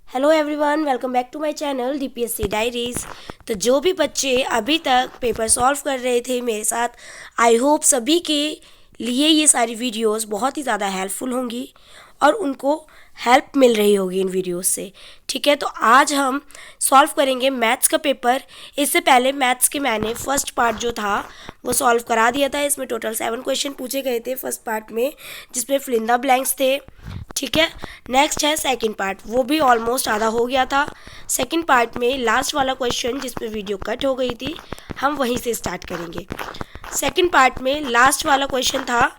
Hello everyone, welcome back to my channel DPSC diaries. तो जो भी बच्चे अभी तक पेपर सॉल्व कर रहे थे मेरे साथ, आई होप सभी के लिए ये सारी वीडियोस बहुत ही ज़्यादा हेल्पफुल होंगी और उनको हेल्प मिल रही होगी इन वीडियोस से। ठीक है, तो आज हम सॉल्व करेंगे मैथ्स का पेपर। इससे पहले मैथ्स के मैंने फर्स्ट पार्ट जो था वो सॉल्व करा दिया था। इसमें टोटल 7 क्वेश्चन पूछे गए थे फर्स्ट पार्ट में, जिसमें फिल इन द ब्लैंक्स थे। ठीक है, नेक्स्ट है सेकंड पार्ट, वो भी ऑलमोस्ट आधा हो गया था। सेकंड पार्ट में लास्ट वाला क्वेश्चन जिसमें वीडियो कट हो गई थी, हम वहीं से स्टार्ट करेंगे। सेकंड पार्ट में लास्ट वाला क्वेश्चन था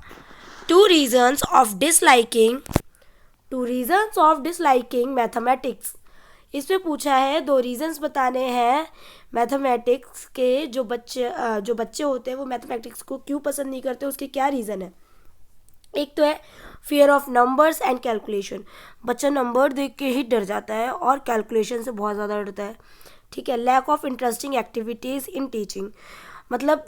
two reasons of disliking mathematics. इसमें पूछा है 2 रीजंस बताने हैं मैथमेटिक्स के। जो बच्चे होते हैं वो मैथमेटिक्स को क्यों पसंद नहीं करते, उसके क्या रीज़न है। एक तो है fear of numbers and calculation. बच्चा नंबर देख के ही डर जाता है और कैलकुलेशन से बहुत ज़्यादा डरता है। ठीक है, lack of interesting activities in teaching, मतलब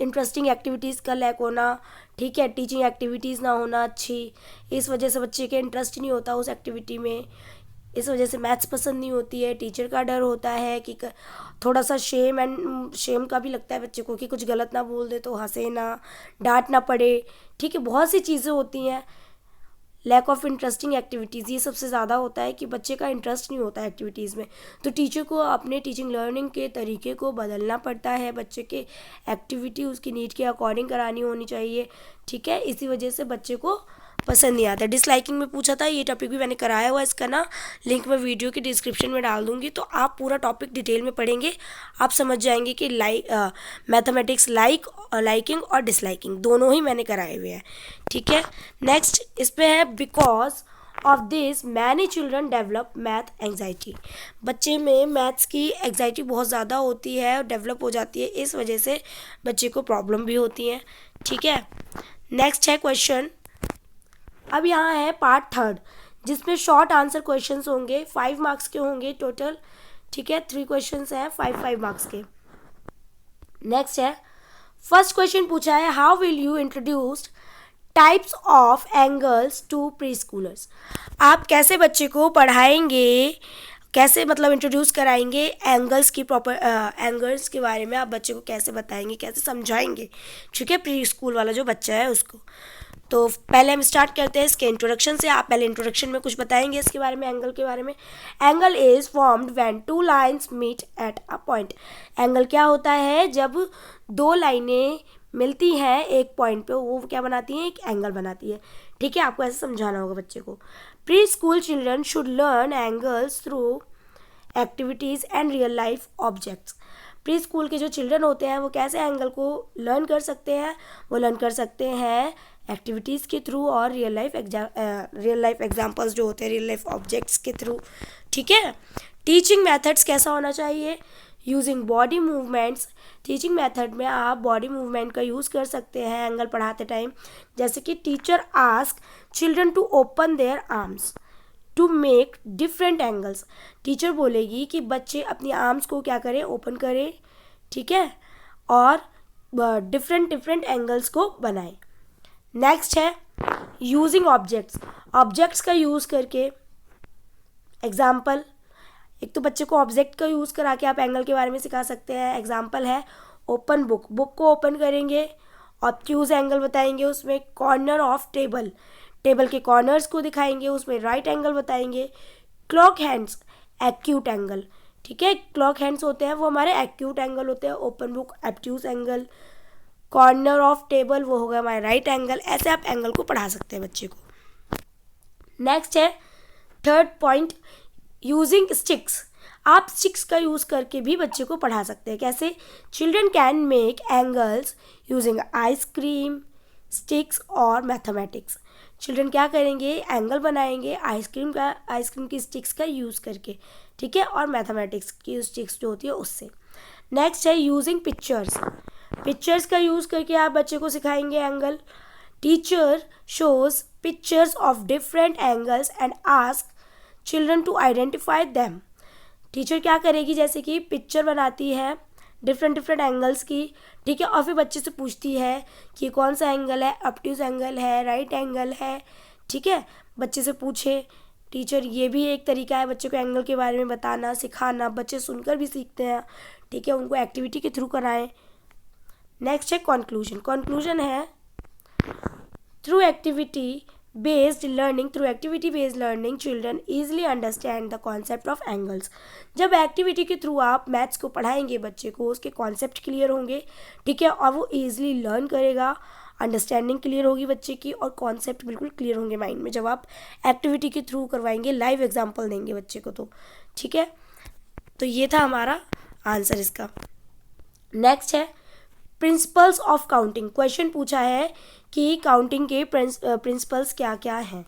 इंटरेस्टिंग एक्टिविटीज़ का लैक होना। ठीक है, टीचिंग एक्टिविटीज़ ना होना अच्छी, इस वजह से बच्चे के इंटरेस्ट नहीं होता उस एक्टिविटी में। इस वजह से मैथ्स पसंद नहीं होती है। टीचर का डर होता है कि थोड़ा सा शेम का भी लगता है बच्चे को कि कुछ गलत ना बोल दे तो हंसे ना, डांट ना पड़े। ठीक है, बहुत सी चीज़ें होती हैं। लैक ऑफ इंटरेस्टिंग एक्टिविटीज़, ये सबसे ज़्यादा होता है कि बच्चे का इंटरेस्ट नहीं होता एक्टिविटीज़ में। तो टीचर को अपने टीचिंग लर्निंग के तरीके को बदलना पड़ता है। बच्चे के एक्टिविटी उसकी नीड के अकॉर्डिंग करानी होनी चाहिए। ठीक है, इसी वजह से बच्चे को पसंद नहीं आता। डिसलाइकिंग में पूछा था, ये टॉपिक भी मैंने कराया हुआ, इसका ना लिंक मैं वीडियो की डिस्क्रिप्शन में डाल दूंगी, तो आप पूरा टॉपिक डिटेल में पढ़ेंगे, आप समझ जाएंगे कि मैथमेटिक्स लाइकिंग और डिसलाइकिंग दोनों ही मैंने कराए हुए हैं। ठीक है, नेक्स्ट इस पे है because of this many children develop math anxiety. बच्चे में मैथ्स की एंग्जाइटी बहुत ज़्यादा होती है और डेवलप हो जाती है, इस वजह से बच्चे को प्रॉब्लम भी होती है। ठीक है, नेक्स्ट है क्वेश्चन। अब यहाँ है पार्ट थर्ड, जिसमें शॉर्ट आंसर क्वेश्चंस होंगे, 5 मार्क्स के होंगे टोटल। ठीक है, 3 क्वेश्चंस हैं 5 मार्क्स के। नेक्स्ट है फर्स्ट क्वेश्चन पूछा है how will you introduce types of angles to preschoolers. आप कैसे बच्चे को पढ़ाएंगे, कैसे मतलब इंट्रोड्यूस कराएंगे एंगल्स एंगल्स के बारे में। आप बच्चे को कैसे बताएंगे, कैसे समझाएंगे। ठीक है, प्री स्कूल वाला जो बच्चा है उसको। तो पहले हम स्टार्ट करते हैं इसके इंट्रोडक्शन से। आप पहले इंट्रोडक्शन में कुछ बताएंगे इसके बारे में, एंगल के बारे में। Angle is formed when 2 lines meet at a point. Angle क्या होता है, जब 2 लाइनें मिलती हैं एक पॉइंट पे, वो क्या बनाती हैं, एक एंगल बनाती है। ठीक है, आपको ऐसे समझाना होगा बच्चे को। Pre school children should learn angles through activities and real life objects. Pre school के जो चिल्ड्रन होते हैं वो कैसे एंगल को लर्न कर सकते हैं, वो लर्न कर सकते हैं एक्टिविटीज़ के थ्रू और रियल लाइफ एग्जांपल्स जो होते हैं, रियल लाइफ ऑब्जेक्ट्स के थ्रू। ठीक है, टीचिंग मेथड्स कैसा होना चाहिए, using body movements. Teaching method में आप बॉडी मूवमेंट का यूज़ कर सकते हैं एंगल पढ़ाते टाइम। जैसे कि teacher ask children to open their arms to make different angles. Teacher बोलेगी कि बच्चे अपनी आर्म्स को क्या करें, ओपन करें। ठीक है, और डिफरेंट एंगल्स को बनाएं। नेक्स्ट है यूजिंग ऑब्जेक्ट्स का यूज़ करके। एग्जाम्पल, एक तो बच्चे को ऑब्जेक्ट का यूज़ करा के आप एंगल के बारे में सिखा सकते हैं। एग्जाम्पल है ओपन बुक को ओपन करेंगे, ऑब्ट्यूज एंगल बताएंगे उसमें। कॉर्नर ऑफ टेबल के कॉर्नर्स को दिखाएंगे, उसमें राइट एंगल बताएंगे। Clock hands acute angle. ठीक है, क्लॉक हैंड्स होते हैं वो हमारे एक्यूट एंगल होते हैं। Open book obtuse angle, corner of table वो होगा हमारा राइट एंगल। ऐसे आप एंगल को पढ़ा सकते हैं बच्चे को। नेक्स्ट है थर्ड पॉइंट, यूजिंग स्टिक्स। आप स्टिक्स का यूज़ करके भी बच्चे को पढ़ा सकते हैं। कैसे, children can make angles using ice cream sticks और मैथमेटिक्स। चिल्ड्रन क्या करेंगे, एंगल बनाएंगे आइसक्रीम की स्टिक्स का यूज़ करके। ठीक है, और मैथमेटिक्स की स्टिक्स जो होती है उससे। नेक्स्ट है यूजिंग पिक्चर्स का यूज़ करके आप बच्चे को सिखाएंगे angle. Teacher shows pictures of different angles and ask children to identify them. Teacher क्या करेगी, जैसे कि पिक्चर बनाती है डिफरेंट एंगल्स की। ठीक है, और फिर बच्चे से पूछती है कि कौन सा एंगल है, ऑब्ट्यूज एंगल है, राइट एंगल है। ठीक है, बच्चे से पूछे। टीचर, ये भी एक तरीका है बच्चे को एंगल के बारे में बताना, सिखाना, बच्चे सुनकर भी सीखते हैं, ठीक है, उनको एक्टिविटी के थ्रू कराएं। नेक्स्ट है कंक्लूजन। कंक्लूजन है through activity based learning children easily understand the concept of angles. जब एक्टिविटी के थ्रू आप मैथ्स को पढ़ाएंगे बच्चे को, उसके कॉन्सेप्ट क्लियर होंगे, ठीक है, और वो ईजिली लर्न करेगा, अंडरस्टैंडिंग क्लियर होगी बच्चे की, और कॉन्सेप्ट बिल्कुल क्लियर होंगे माइंड में जब आप एक्टिविटी के थ्रू करवाएंगे, लाइव एग्जाम्पल देंगे बच्चे को तो, ठीक है। तो ये था हमारा आंसर इसका। नेक्स्ट है प्रिंसिपल्स ऑफ काउंटिंग। क्वेश्चन पूछा है कि काउंटिंग के प्रिंसिपल्स क्या क्या हैं।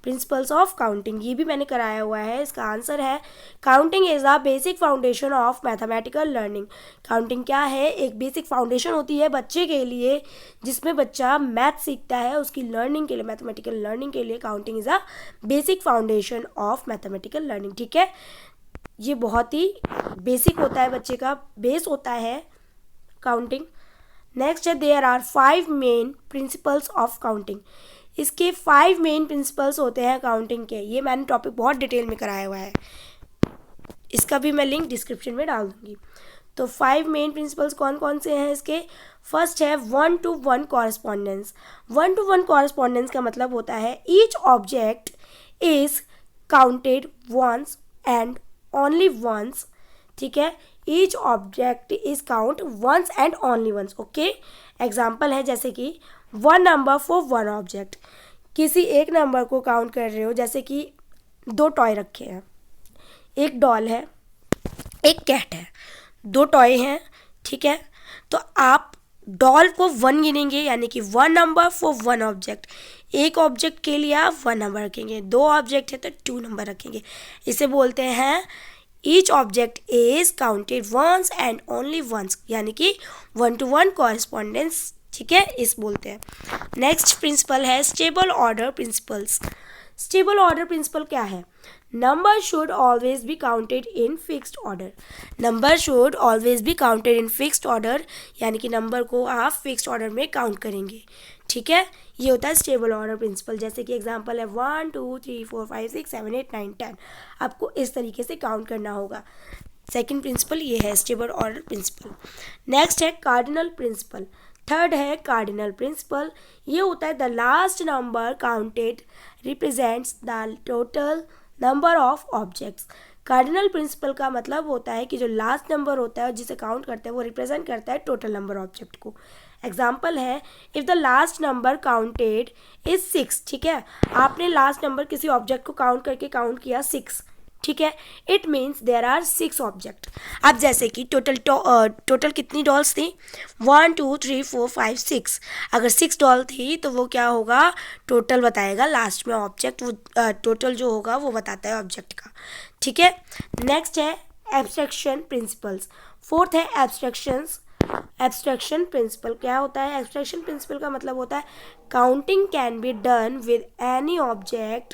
प्रिंसिपल्स ऑफ काउंटिंग ये भी मैंने कराया हुआ है। इसका आंसर है counting is the basic foundation of mathematical learning. Counting क्या है? एक बेसिक फाउंडेशन होती है बच्चे के लिए, जिसमें बच्चा मैथ सीखता है, उसकी लर्निंग के लिए, मैथमेटिकल लर्निंग के लिए counting is a basic foundation of mathematical learning, ठीक है। ये बहुत ही बेसिक होता है, बच्चे का बेस होता है काउंटिंग। नेक्स्ट है there are 5 main principles of counting. इसके 5 मेन प्रिंसिपल्स होते हैं काउंटिंग के। ये मैंने टॉपिक बहुत डिटेल में कराया हुआ है, इसका भी मैं लिंक डिस्क्रिप्शन में डाल दूंगी। तो 5 मेन प्रिंसिपल्स कौन कौन से हैं इसके? फर्स्ट है 1-to-1 कॉरेस्पॉन्डेंस। 1-to-1 कॉरेस्पॉन्डेंस का मतलब होता है each object is counted once and only once, ठीक है। Each object is count once and only once, okay. Example है जैसे कि 1 नंबर फॉर 1 ऑब्जेक्ट। किसी एक नंबर को काउंट कर रहे हो, जैसे कि 2 टॉय रखे हैं, एक डॉल है, एक कैट है, 2 टॉय हैं, ठीक है। तो आप डॉल को 1 गिनेंगे, यानी कि 1 नंबर फॉर 1 ऑब्जेक्ट। एक ऑब्जेक्ट के लिए आप 1 नंबर रखेंगे, 2 ऑब्जेक्ट है तो 2 नंबर रखेंगे। इसे बोलते हैं each object is counted once and only once, यानी कि 1-to-1 कॉरेस्पॉन्डेंस, ठीक है, इस बोलते हैं। नेक्स्ट प्रिंसिपल है stable order principles. Stable order principle क्या है? Number should always be counted in fixed order. Number should always be counted in fixed order, यानी कि नंबर को आप फिक्स्ड ऑर्डर में काउंट करेंगे, ठीक है। ये होता है स्टेबल ऑर्डर प्रिंसिपल। जैसे कि एग्जांपल है 1 2 3 4 5 6 7 8 9 10, आपको इस तरीके से काउंट करना होगा। सेकंड प्रिंसिपल ये है स्टेबल ऑर्डर प्रिंसिपल। नेक्स्ट है कार्डिनल प्रिंसिपल। थर्ड है कार्डिनल प्रिंसिपल। ये होता है the last number counted represents the total number of objects. Cardinal principle का मतलब होता है कि जो लास्ट नंबर होता है जिसे काउंट करते हैं वो रिप्रेजेंट करता है टोटल नंबर ऑब्जेक्ट को। एग्जाम्पल है if the last number counted is 6, ठीक है, आपने लास्ट नंबर किसी ऑब्जेक्ट को काउंट करके काउंट किया 6, ठीक है, it means there are 6 object. अब जैसे कि टोटल कितनी डॉल्स थी? 1 2 3 4 5 6। अगर 6 डॉल थी तो वो क्या होगा? टोटल बताएगा लास्ट में ऑब्जेक्ट, वो टोटल जो होगा वो बताता है ऑब्जेक्ट का, ठीक है। नेक्स्ट है एब्स्ट्रैक्शन प्रिंसिपल्स। फोर्थ है एब्स्ट्रैक्शन प्रिंसिपल। क्या होता है? एब्स्ट्रैक्शन प्रिंसिपल का मतलब होता है counting can be done with any object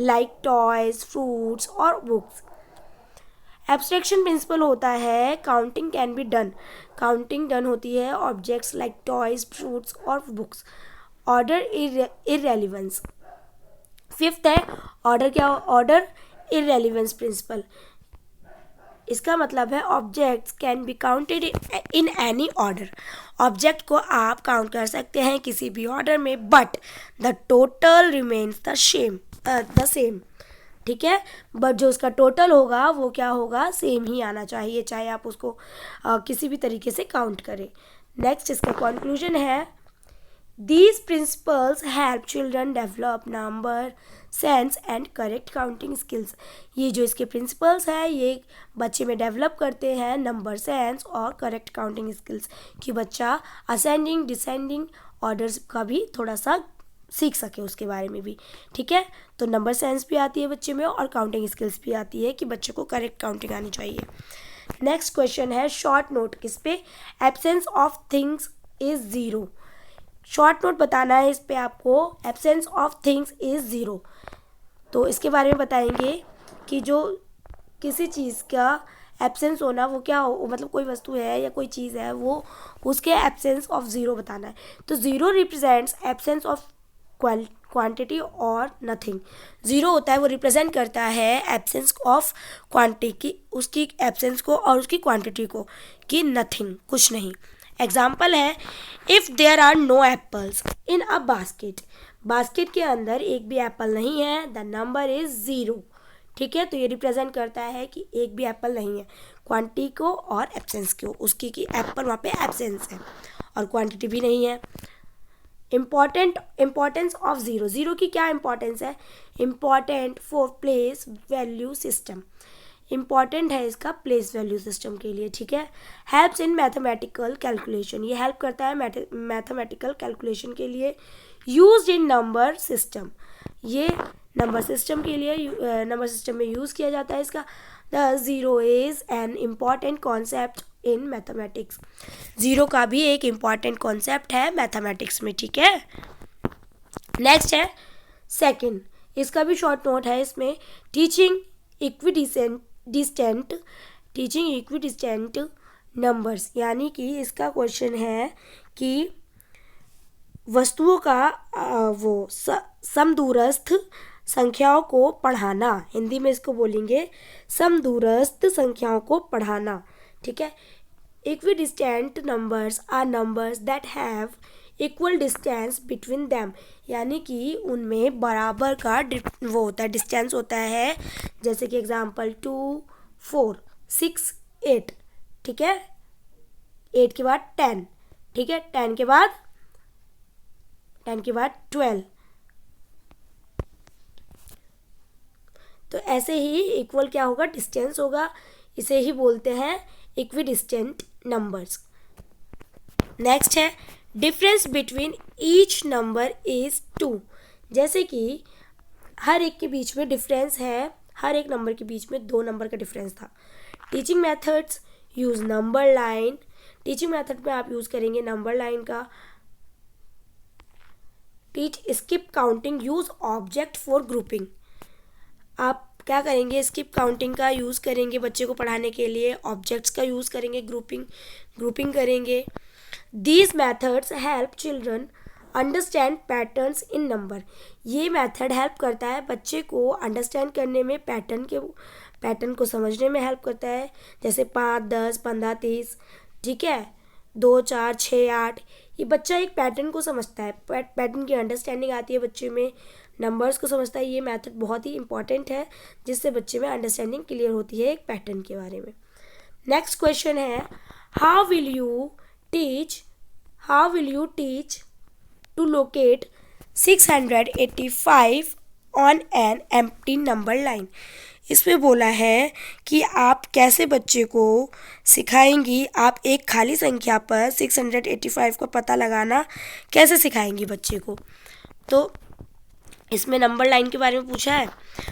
like toys, fruits और बुक्स। एब्स्ट्रैक्शन प्रिंसिपल होता है counting can be done, counting done होती है ऑब्जेक्ट्स लाइक टॉयज, फ्रूट्स और बुक्स। Order irrelevance. फिफ्थ है ऑर्डर क्या? Order irrelevance principle. इसका मतलब है objects can be counted in any order. Object को आप काउंट कर सकते हैं किसी भी ऑर्डर में, but the total remains the same, ठीक है। बट जो उसका टोटल होगा वो क्या होगा? सेम ही आना चाहिए, चाहे आप उसको किसी भी तरीके से काउंट करें। नेक्स्ट इसका कंक्लूजन है These principles help children develop number sense and correct counting skills. ये जो इसके प्रिंसिपल्स हैं ये बच्चे में डेवलप करते हैं नंबर सेंस और करेक्ट काउंटिंग स्किल्स, कि बच्चा असेंडिंग डिसेंडिंग ऑर्डर्स का भी थोड़ा सा सीख सके उसके बारे में भी, ठीक है। तो नंबर सेंस भी आती है बच्चे में और काउंटिंग स्किल्स भी आती है कि बच्चे को करेक्ट काउंटिंग आनी चाहिए। नेक्स्ट क्वेश्चन है शॉर्ट नोट किस पे? Absence of things is 0। Short note बताना है इस पे आपको। एब्सेंस ऑफ थिंग्स इज 0, तो इसके बारे में बताएंगे कि जो किसी चीज़ का एब्सेंस होना वो क्या हो, मतलब कोई वस्तु है या कोई चीज़ है वो उसके एब्सेंस ऑफ 0 बताना है। तो 0 रिप्रेजेंट्स एब्सेंस ऑफ क्वांटिटी और नथिंग। ज़ीरो होता है वो रिप्रेजेंट करता है एब्सेंस ऑफ क्वांटिटी की, उसकी एब्सेंस को और उसकी क्वांटिटी को, कि नथिंग कुछ नहीं। एग्जाम्पल है if there are no apples in a basket, basket के अंदर एक भी एप्पल नहीं है, द नंबर इज ज़ीरो। ठीक है, तो ये रिप्रेजेंट करता है कि एक भी एप्पल नहीं है, क्वांटिटी को और एब्सेंस को, उसकी कि एप्पल वहाँ पे एब्सेंस है और क्वांटिटी भी नहीं है। इम्पॉर्टेंस ऑफ ज़ीरो, ज़ीरो की क्या इंपॉर्टेंस है? Important for place value system, important है इसका प्लेस वैल्यू सिस्टम के लिए। ठीक है, हेल्प्स इन मैथमेटिकल कैलकुलेशन, ये हेल्प करता है मैथमेटिकल कैलकुलेशन के लिए। यूज्ड इन नंबर सिस्टम, ये नंबर सिस्टम के लिए नंबर सिस्टम में यूज़ किया जाता है इसका। The zero is an important concept in mathematics, zero का भी एक इम्पॉर्टेंट कॉन्सेप्ट है मैथमेटिक्स में। ठीक है, नेक्स्ट है सेकंड, इसका भी शॉर्ट नोट है इसमें, teaching equidistant, teaching equidistant numbers, यानी कि इसका क्वेश्चन है कि वस्तुओं का समदूरस्थ संख्याओं को पढ़ाना, हिंदी में इसको बोलेंगे समदूरस्थ संख्याओं को पढ़ाना। ठीक है, equidistant numbers are numbers that have equal distance between them, यानी कि उनमें बराबर का वो होता है, डिस्टेंस होता है। जैसे कि एग्जांपल 2, 4, 6, 8। ठीक है, 8 के बाद 10, ठीक है, 10 के बाद 12। तो ऐसे ही इक्वल क्या होगा, डिस्टेंस होगा, इसे ही बोलते हैं इक्विडिस्टेंट नंबर्स। नेक्स्ट है difference between each number is 2, जैसे कि हर एक के बीच में डिफरेंस है, हर एक नंबर के बीच में 2 नंबर का डिफरेंस था। Teaching methods use number line, teaching method में आप यूज़ करेंगे नंबर लाइन का। Teach skip counting use object for grouping, आप क्या करेंगे, स्किप काउंटिंग का यूज़ करेंगे बच्चे को पढ़ाने के लिए, ऑब्जेक्ट्स का यूज़ करेंगे, ग्रुपिंग करेंगे। These methods help children understand patterns in number, ये मेथड हेल्प करता है बच्चे को अंडरस्टैंड करने में, पैटर्न को समझने में हेल्प करता है। जैसे 5, 10, 15, 30, ठीक है, 2, 4, 6, 8, ये बच्चा एक पैटर्न को समझता है, पैटर्न की अंडरस्टैंडिंग आती है बच्चे में, नंबर्स को समझता है। ये मेथड बहुत ही इंपॉर्टेंट है जिससे बच्चे में अंडरस्टैंडिंग क्लियर होती है एक पैटर्न के बारे में। नेक्स्ट क्वेश्चन है how will you teach to locate 685 on an empty number line, इसमें बोला है कि आप कैसे बच्चे को सिखाएंगी, आप एक खाली संख्या पर 685 का पता लगाना कैसे सिखाएंगी बच्चे को। तो इसमें नंबर लाइन के बारे में पूछा है,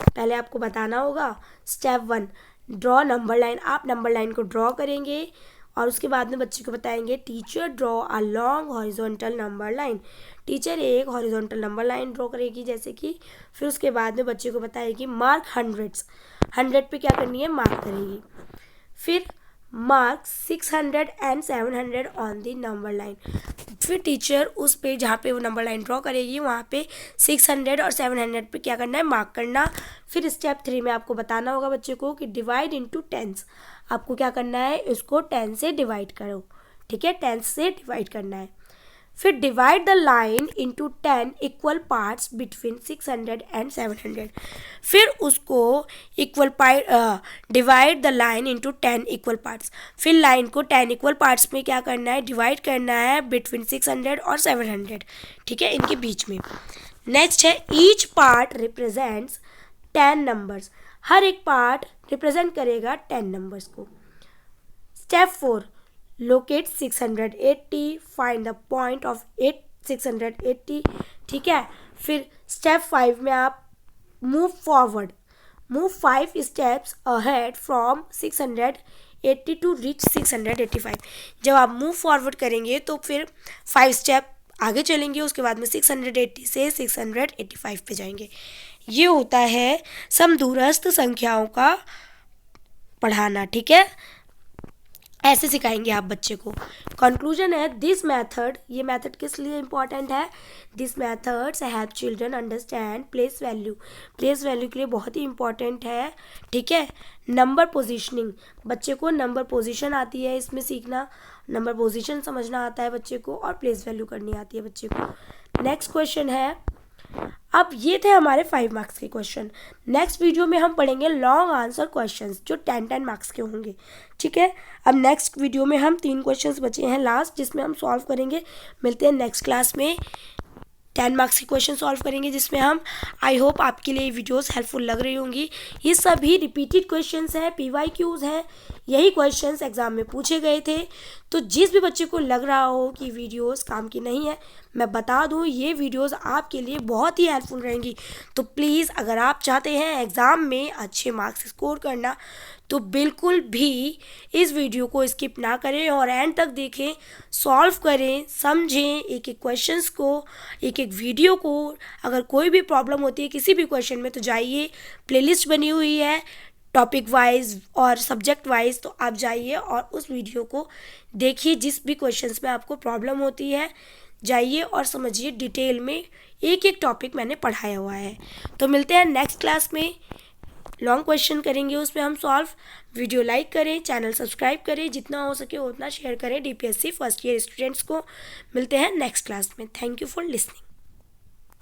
पहले आपको बताना होगा। स्टेप 1 ड्रॉ नंबर लाइन, आप नंबर लाइन को ड्रॉ करेंगे और उसके बाद में बच्चे को बताएंगे teacher draw a long horizontal number line, teacher एक हॉरिजॉन्टल नंबर लाइन ड्रॉ करेगी जैसे कि, फिर उसके बाद में बच्चे को बताएगी मार्क 100 पे क्या करनी है, मार्क करेगी। फिर mark 600 and 700 on the number line, फिर टीचर उस पे जहाँ पे वो नंबर लाइन ड्रॉ करेगी वहाँ पे 600 और 700 पे क्या करना है, मार्क करना। फिर स्टेप 3 में आपको बताना होगा बच्चे को कि डिवाइड इनटू 10s, आपको क्या करना है, इसको 10 से डिवाइड करो। ठीक है, 10 से डिवाइड करना है। फिर divide the line into 10 equal parts between 600 and 700, फिर उसको divide the line into 10 equal parts, फिर लाइन को 10 इक्वल पार्ट्स में क्या करना है, डिवाइड करना है बिटवीन 600 और 700। ठीक है, इनके बीच में। नेक्स्ट है ईच पार्ट रिप्रेजेंट्स 10 नंबर्स, हर एक पार्ट रिप्रेजेंट करेगा 10 नंबर्स को। Step 4 locate 680, find the point of 680। ठीक है, फिर स्टेप 5 में आप move 5 steps ahead from 680 to reach 685। जब आप मूव फॉरवर्ड करेंगे तो फिर 5 स्टेप आगे चलेंगे, उसके बाद में 680 से 685 पे जाएंगे। ये होता है समदूरस्थ संख्याओं का पढ़ाना। ठीक है, ऐसे सिखाएंगे आप बच्चे को। कंक्लूजन है दिस मेथड, ये मेथड किस लिए इम्पॉर्टेंट है, this methods help children understand place value, place value के लिए बहुत ही इंपॉर्टेंट है, ठीक है। नंबर पोजीशनिंग, बच्चे को नंबर पोजीशन आती है इसमें सीखना, नंबर पोजीशन समझना आता है बच्चे को, और प्लेस वैल्यू करनी आती है बच्चे को। नेक्स्ट क्वेश्चन है, अब ये थे हमारे 5 मार्क्स के क्वेश्चन। नेक्स्ट वीडियो में हम पढ़ेंगे लॉन्ग आंसर क्वेश्चंस जो 10 मार्क्स के होंगे, ठीक है। अब नेक्स्ट वीडियो में हम 3 क्वेश्चंस बचे हैं लास्ट, जिसमें हम सॉल्व करेंगे। मिलते हैं नेक्स्ट क्लास में, 10 मार्क्स के क्वेश्चन सॉल्व करेंगे, जिसमें हम, आई होप आपके लिए वीडियोस हेल्पफुल लग रही होंगी। ये सभी रिपीटेड क्वेश्चंस हैं, PYQs हैं, यही क्वेश्चंस एग्जाम में पूछे गए थे। तो जिस भी बच्चे को लग रहा हो कि वीडियोस काम की नहीं है, मैं बता दूं ये वीडियोस आपके लिए बहुत ही हेल्पफुल रहेंगी। तो प्लीज़ अगर आप चाहते हैं एग्ज़ाम में अच्छे मार्क्स स्कोर करना, तो बिल्कुल भी इस वीडियो को स्किप ना करें और एंड तक देखें, सॉल्व करें, समझें एक एक क्वेश्चंस को, एक एक वीडियो को। अगर कोई भी प्रॉब्लम होती है किसी भी क्वेश्चन में, तो जाइए, प्लेलिस्ट बनी हुई है टॉपिक वाइज और सब्जेक्ट वाइज, तो आप जाइए और उस वीडियो को देखिए। जिस भी क्वेश्चंस में आपको प्रॉब्लम होती है, जाइए और समझिए डिटेल में, एक एक टॉपिक मैंने पढ़ाया हुआ है। तो मिलते हैं नेक्स्ट क्लास में, लॉन्ग क्वेश्चन करेंगे उसमें हम सॉल्व। वीडियो लाइक करें, चैनल सब्सक्राइब करें, जितना हो सके उतना शेयर करें DPSC फर्स्ट ईयर स्टूडेंट्स को। मिलते हैं नेक्स्ट क्लास में। Thank you for listening.